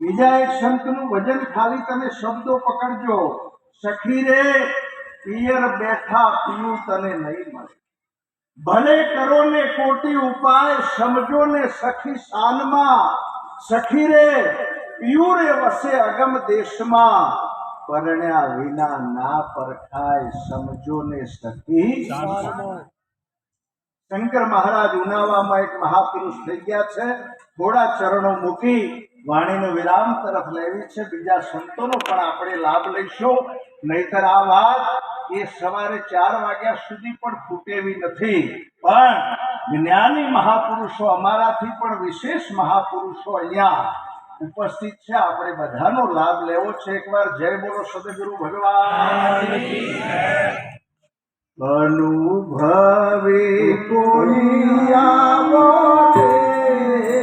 બીજા એક સંતનું ભજન ખાલી તમે શબ્દો પકડજો, સખી રે પિયર બેઠા પીયું તને નહીં મળે, ભલે કરો ને કોટી ઉપાય સમજો ને સખી શાનમાં, સખી રે પિયું રે વસે અગમ દેશમાં, પરણ્યા વિના ના પરખાય સમજો ને સખી શાનમાં। શંકર મહારાજ ઉનાવામાં એક મહાપુરુષ થઈ ગયા છે, થોડા ચરણો મૂકી વાણીનો વિરામ તરફ લેવી છે। બીજા સંતોનો પણ આપણે લાભ લઈશું, નહીતર આ વાત એ સવારે 4 વાગ્યા સુધી પણ ફૂટેવી નથી। પણ જ્ઞાની મહાપુરુષો, અમારાથી પણ વિશેષ મહાપુરુષો અહીંયા ઉપસ્થિત છે, આપણે બધાનો લાભ લેવો છે। એકવાર જય બોલો સદગુરુ ભગવાન। અનુભવી કોઈ આવો રે, રે